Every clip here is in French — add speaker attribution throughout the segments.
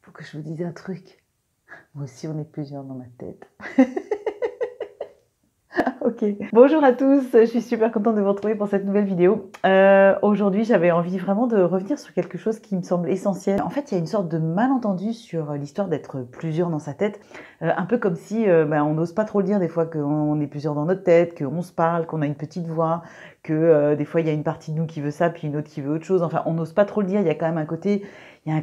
Speaker 1: faut que je vous dise un truc. Moi aussi, on est plusieurs dans ma tête. Ok. Bonjour à tous, je suis super contente de vous retrouver pour cette nouvelle vidéo. Aujourd'hui, j'avais envie vraiment de revenir sur quelque chose qui me semble essentiel. En fait, il y a une sorte de malentendu sur l'histoire d'être plusieurs dans sa tête. Un peu comme si on n'ose pas trop le dire des fois qu'on est plusieurs dans notre tête, qu'on se parle, qu'on a une petite voix, que des fois il y a une partie de nous qui veut ça, puis une autre qui veut autre chose. Enfin, on n'ose pas trop le dire, il y a quand même un côté... Il y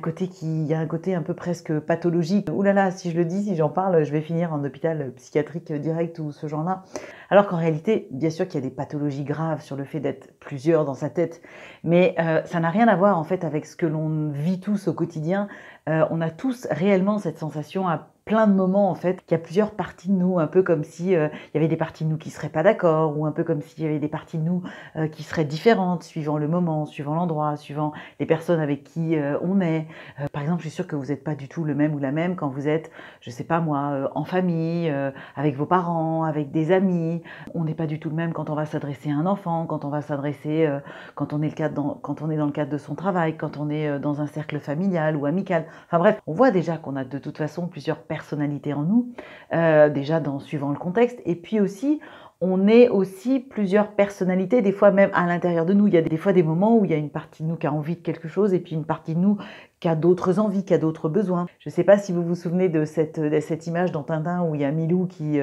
Speaker 1: a un côté un peu presque pathologique. Ouh là là, si je le dis, si j'en parle, je vais finir en hôpital psychiatrique direct ou ce genre-là. Alors qu'en réalité, bien sûr qu'il y a des pathologies graves sur le fait d'être plusieurs dans sa tête, mais ça n'a rien à voir en fait avec ce que l'on vit tous au quotidien. On a tous réellement cette sensation à plein de moments en fait, qu'il y a plusieurs parties de nous, un peu comme si il y avait des parties de nous qui seraient pas d'accord, ou un peu comme s'il y avait des parties de nous qui seraient différentes suivant le moment, suivant l'endroit, suivant les personnes avec qui on est. Par exemple, je suis sûre que vous n'êtes pas du tout le même ou la même quand vous êtes, je sais pas moi, en famille, avec vos parents, avec des amis. On n'est pas du tout le même quand on va s'adresser à un enfant, quand on va s'adresser, quand on est dans le cadre de son travail, quand on est dans un cercle familial ou amical. Enfin bref, on voit déjà qu'on a de toute façon plusieurs personnalités en nous, déjà suivant le contexte, et puis aussi on est aussi plusieurs personnalités, des fois même à l'intérieur de nous. Il y a des fois des moments où il y a une partie de nous qui a envie de quelque chose et puis une partie de nous qui a d'autres envies, qui a d'autres besoins. Je ne sais pas si vous vous souvenez de cette image dans Tintin où il y a Milou qui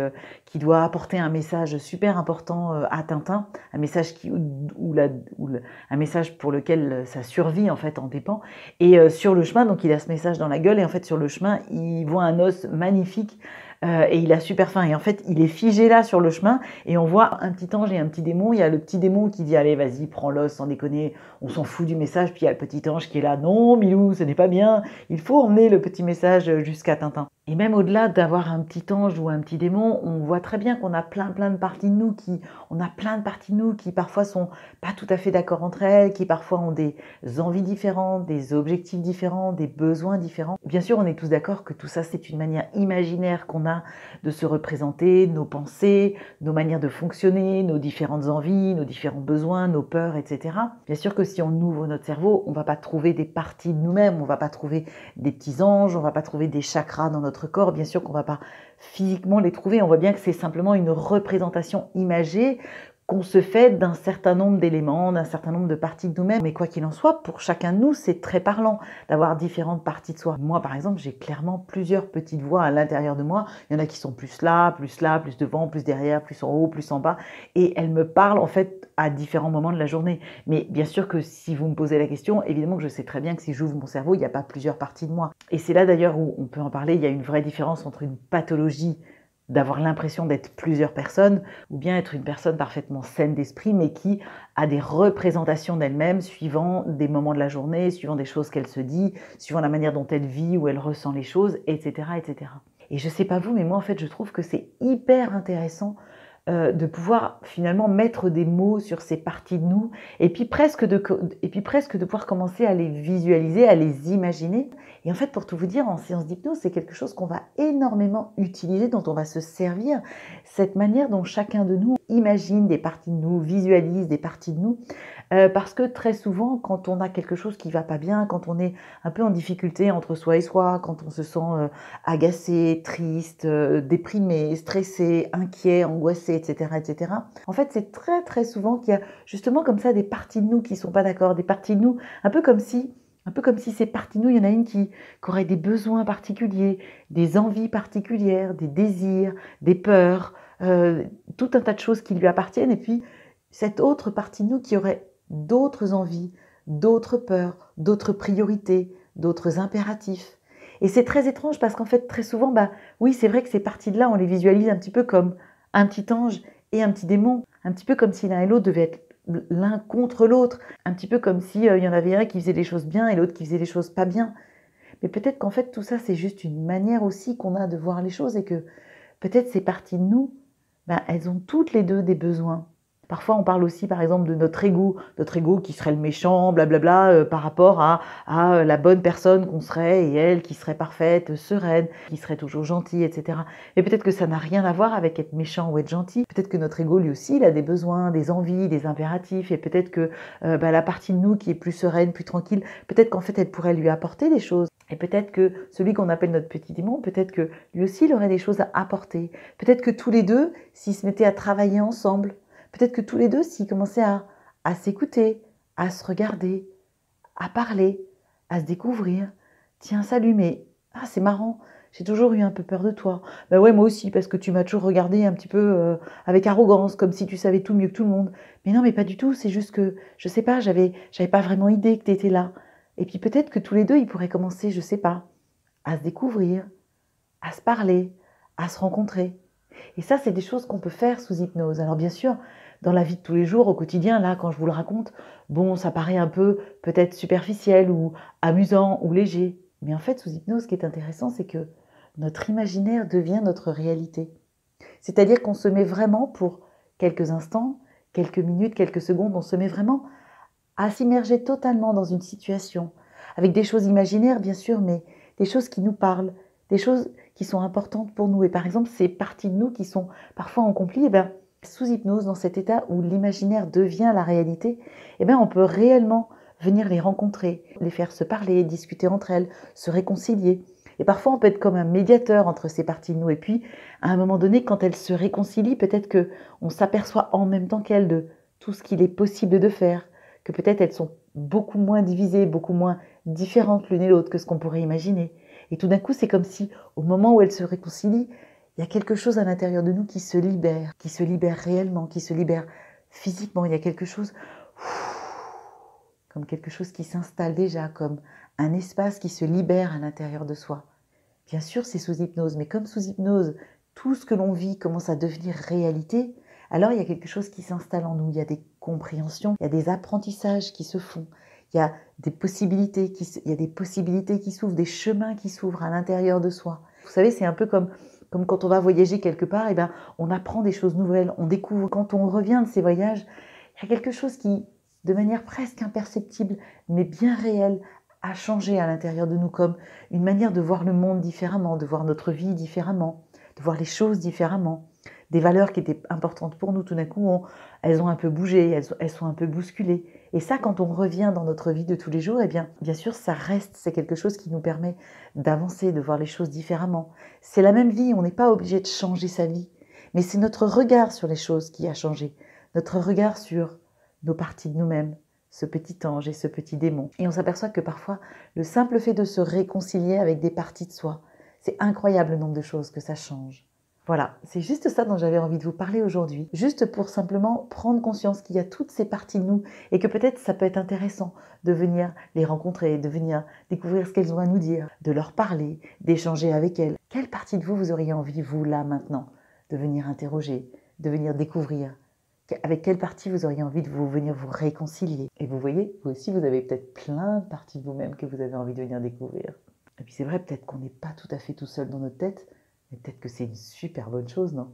Speaker 1: doit apporter un message super important à Tintin, un message un message pour lequel sa survie en fait en dépend. Et sur le chemin, donc il a ce message dans la gueule et en fait sur le chemin, il voit un os magnifique. Et il a super faim. Et en fait, il est figé là sur le chemin et on voit un petit ange et un petit démon. Il y a le petit démon qui dit « Allez, vas-y, prends l'os, sans déconner, on s'en fout du message. » Puis il y a le petit ange qui est là « Non, Milou, ce n'est pas bien. Il faut emmener le petit message jusqu'à Tintin. » Et même au-delà d'avoir un petit ange ou un petit démon, on voit très bien qu'on a plein de parties de nous qui parfois sont pas tout à fait d'accord entre elles, qui parfois ont des envies différentes, des objectifs différents, des besoins différents. Bien sûr, on est tous d'accord que tout ça, c'est une manière imaginaire qu'on a de se représenter, nos pensées, nos manières de fonctionner, nos différentes envies, nos différents besoins, nos peurs, etc. Bien sûr que si on ouvre notre cerveau, on ne va pas trouver des parties de nous-mêmes, on ne va pas trouver des petits anges, on ne va pas trouver des chakras dans notre corps, bien sûr qu'on ne va pas physiquement les trouver, on voit bien que c'est simplement une représentation imagée qu'on se fait d'un certain nombre d'éléments, d'un certain nombre de parties de nous-mêmes. Mais quoi qu'il en soit, pour chacun de nous, c'est très parlant d'avoir différentes parties de soi. Moi, par exemple, j'ai clairement plusieurs petites voix à l'intérieur de moi. Il y en a qui sont plus là, plus devant, plus derrière, plus en haut, plus en bas. Et elles me parlent en fait à différents moments de la journée. Mais bien sûr que si vous me posez la question, évidemment que je sais très bien que si j'ouvre mon cerveau, il n'y a pas plusieurs parties de moi. Et c'est là d'ailleurs où on peut en parler. Il y a une vraie différence entre une pathologie d'avoir l'impression d'être plusieurs personnes, ou bien être une personne parfaitement saine d'esprit, mais qui a des représentations d'elle-même suivant des moments de la journée, suivant des choses qu'elle se dit, suivant la manière dont elle vit ou elle ressent les choses, etc., etc. Et je sais pas vous, mais moi en fait je trouve que c'est hyper intéressant de pouvoir finalement mettre des mots sur ces parties de nous et puis presque de pouvoir commencer à les visualiser, à les imaginer. Et en fait, pour tout vous dire, en séance d'hypnose, c'est quelque chose qu'on va énormément utiliser, dont on va se servir, cette manière dont chacun de nous imagine des parties de nous, visualise des parties de nous, parce que très souvent, quand on a quelque chose qui va pas bien, quand on est un peu en difficulté entre soi et soi, quand on se sent agacé, triste, déprimé, stressé, inquiet, angoissé, etc., etc. En fait, c'est très souvent qu'il y a justement comme ça des parties de nous qui sont pas d'accord, des parties de nous, un peu comme si ces parties de nous, il y en a une qui aurait des besoins particuliers, des envies particulières, des désirs, des peurs, tout un tas de choses qui lui appartiennent, et puis cette autre partie de nous qui aurait d'autres envies, d'autres peurs, d'autres priorités, d'autres impératifs. Et c'est très étrange parce qu'en fait, très souvent, oui, c'est vrai que ces parties-là, on les visualise un petit peu comme un petit ange et un petit démon, un petit peu comme si l'un et l'autre devaient être l'un contre l'autre, un petit peu comme s'il y en avait un qui faisait les choses bien et l'autre qui faisait les choses pas bien. Mais peut-être qu'en fait, tout ça, c'est juste une manière aussi qu'on a de voir les choses et que peut-être ces parties de nous, elles ont toutes les deux des besoins. Parfois, on parle aussi, par exemple, de notre ego qui serait le méchant, blablabla, par rapport à la bonne personne qu'on serait et elle qui serait parfaite, sereine, qui serait toujours gentille, etc. Mais peut-être que ça n'a rien à voir avec être méchant ou être gentil. Peut-être que notre ego, lui aussi, il a des besoins, des envies, des impératifs, et peut-être que la partie de nous qui est plus sereine, plus tranquille, peut-être qu'en fait, elle pourrait lui apporter des choses. Et peut-être que celui qu'on appelle notre petit démon, peut-être que lui aussi, il aurait des choses à apporter. Peut-être que tous les deux, s'ils se mettaient à travailler ensemble, peut-être que tous les deux, s'ils commençaient à s'écouter, à se regarder, à parler, à se découvrir. Tiens, salut, mais c'est marrant, j'ai toujours eu un peu peur de toi. Ben ouais, moi aussi, parce que tu m'as toujours regardé un petit peu avec arrogance, comme si tu savais tout mieux que tout le monde. Mais non, mais pas du tout, c'est juste que, je sais pas, j'avais pas vraiment idée que tu étais là. Et puis peut-être que tous les deux, ils pourraient commencer, je sais pas, à se découvrir, à se parler, à se rencontrer. Et ça, c'est des choses qu'on peut faire sous hypnose. Alors bien sûr, dans la vie de tous les jours, au quotidien, là, quand je vous le raconte, bon, ça paraît un peu peut-être superficiel ou amusant ou léger. Mais en fait, sous hypnose, ce qui est intéressant, c'est que notre imaginaire devient notre réalité. C'est-à-dire qu'on se met vraiment pour quelques instants, quelques minutes, quelques secondes, on se met vraiment à s'immerger totalement dans une situation, avec des choses imaginaires bien sûr, mais des choses qui nous parlent, des choses qui sont importantes pour nous. Et par exemple, ces parties de nous qui sont parfois en conflit, sous hypnose, dans cet état où l'imaginaire devient la réalité, on peut réellement venir les rencontrer, les faire se parler, discuter entre elles, se réconcilier. Et parfois, on peut être comme un médiateur entre ces parties de nous. Et puis, à un moment donné, quand elles se réconcilient, peut-être qu'on s'aperçoit en même temps qu'elles de tout ce qu'il est possible de faire, que peut-être elles sont beaucoup moins divisées, beaucoup moins différentes l'une et l'autre que ce qu'on pourrait imaginer. Et tout d'un coup, c'est comme si, au moment où elles se réconcilient, il y a quelque chose à l'intérieur de nous qui se libère réellement, qui se libère physiquement. Il y a quelque chose, comme quelque chose qui s'installe déjà, comme un espace qui se libère à l'intérieur de soi. Bien sûr, c'est sous hypnose, mais comme sous hypnose, tout ce que l'on vit commence à devenir réalité, alors il y a quelque chose qui s'installe en nous, il y a des compréhensions, il y a des apprentissages qui se font, il y a des possibilités qui s'ouvrent, des chemins qui s'ouvrent à l'intérieur de soi. Vous savez, c'est un peu comme quand on va voyager quelque part, on apprend des choses nouvelles, on découvre. Quand on revient de ces voyages, il y a quelque chose qui, de manière presque imperceptible, mais bien réelle, a changé à l'intérieur de nous, comme une manière de voir le monde différemment, de voir notre vie différemment, de voir les choses différemment. Des valeurs qui étaient importantes pour nous, tout d'un coup, elles ont un peu bougé, elles sont un peu bousculées. Et ça, quand on revient dans notre vie de tous les jours, bien sûr, ça reste, c'est quelque chose qui nous permet d'avancer, de voir les choses différemment. C'est la même vie, on n'est pas obligé de changer sa vie, mais c'est notre regard sur les choses qui a changé, notre regard sur nos parties de nous-mêmes, ce petit ange et ce petit démon. Et on s'aperçoit que parfois, le simple fait de se réconcilier avec des parties de soi, c'est incroyable le nombre de choses que ça change. Voilà, c'est juste ça dont j'avais envie de vous parler aujourd'hui, juste pour simplement prendre conscience qu'il y a toutes ces parties de nous et que peut-être ça peut être intéressant de venir les rencontrer, de venir découvrir ce qu'elles ont à nous dire, de leur parler, d'échanger avec elles. Quelle partie de vous vous auriez envie, vous, là, maintenant, de venir interroger, de venir découvrir? Avec quelle partie vous auriez envie de venir vous réconcilier? Et vous voyez, vous aussi, vous avez peut-être plein de parties de vous-même que vous avez envie de venir découvrir. Et puis c'est vrai, peut-être qu'on n'est pas tout à fait tout seul dans notre tête, mais peut-être que c'est une super bonne chose, non?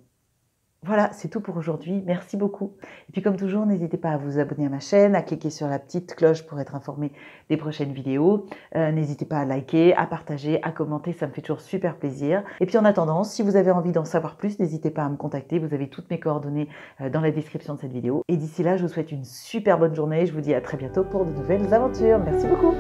Speaker 1: Voilà, c'est tout pour aujourd'hui. Merci beaucoup. Et puis comme toujours, n'hésitez pas à vous abonner à ma chaîne, à cliquer sur la petite cloche pour être informé des prochaines vidéos. N'hésitez pas à liker, à partager, à commenter, ça me fait toujours super plaisir. Et puis en attendant, si vous avez envie d'en savoir plus, n'hésitez pas à me contacter. Vous avez toutes mes coordonnées dans la description de cette vidéo. Et d'ici là, je vous souhaite une super bonne journée. Je vous dis à très bientôt pour de nouvelles aventures. Merci beaucoup.